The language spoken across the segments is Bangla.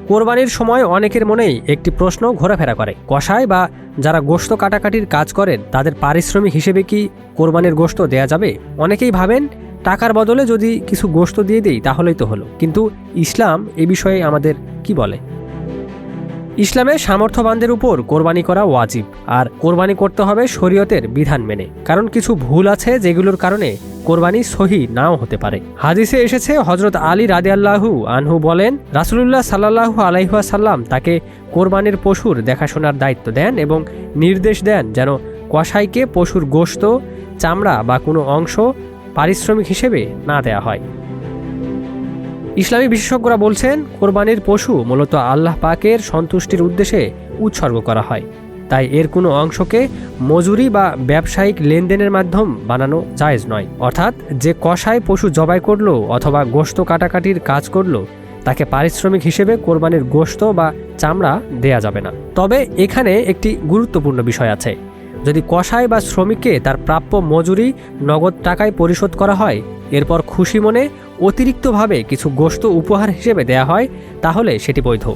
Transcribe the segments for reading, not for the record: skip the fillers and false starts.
কোরবানির সময় অনেকের মনেই একটি প্রশ্ন ঘোরাফেরা করে, কসাই বা যারা গোশত কাটাকাটির কাজ করেন তাদের পারিশ্রমিক হিসেবে কি কোরবানির গোশত দেয়া যাবে? অনেকেই ভাবেন টাকার বদলে যদি কিছু গোশত দিয়ে দেই তাহলেই তো হলো। কিন্তু ইসলাম এ বিষয়ে আমাদের কি বলে? ইসলামে সামর্থ্যবানদের উপর কোরবানি করা ওয়াজিব, আর কোরবানি করতে হবে শরীয়তের বিধান মেনে। কারণ কিছু ভুল আছে যেগুলোর কারণে কোরবানি সহি নাও হতে পারে। হাদিসে এসেছে, হযরত আলী রাদিয়াল্লাহু আনহু বলেন, রাসূলুল্লাহ সাল্লাল্লাহু আলাইহি ওয়াসাল্লাম তাকে কোরবানির পশুর দেখাশোনার দায়িত্ব দেন এবং নির্দেশ দেন যেন কসাইকে পশুর গোশত, চামড়া বা কোনো অংশ পারিশ্রমিক হিসেবে না দেয়া হয়। ইসলামী বিশেষজ্ঞরা বলছেন, কোরবানির পশু মূলত আল্লাহ পাকের সন্তুষ্টির উদ্দেশ্যে উৎসর্গ করা হয়, তাই এর কোনো অংশকে মজুরি বা ব্যবসায়িক লেনদেনের মাধ্যম বানানো জায়েজ নয়। অর্থাৎ যে কসাই পশু জবাই করলো অথবা গোশত কাটাকাটির কাজ করলো তাকে পারিশ্রমিক হিসেবে কোরবানির গোশত বা চামড়া দেয়া যাবে না। তবে এখানে একটি গুরুত্বপূর্ণ বিষয় আছে, যদি কসাই বা শ্রমিককে তার প্রাপ্য মজুরি নগদ টাকায় পরিশোধ করা হয়, এরপর খুশি মনে অতিরিক্তভাবে কিছু গোশত উপহার হিসেবে দেয়া হয়, তাহলে সেটি বৈধ।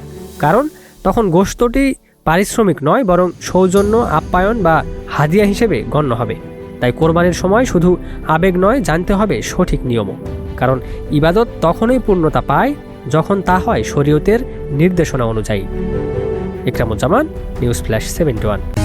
কারণ তখন গোশতটি পারিশ্রমিক নয়, বরং সৌজন্য, আপ্যায়ন বা হাদিয়া হিসেবে গণ্য হবে। তাই কোরবানির সময় শুধু আবেগ নয়, জানতে হবে সঠিক নিয়মও। কারণ ইবাদত তখনই পূর্ণতা পায় যখন তা হয় শরীয়তের নির্দেশনা অনুযায়ী। Ikramuzzaman, news flash 71।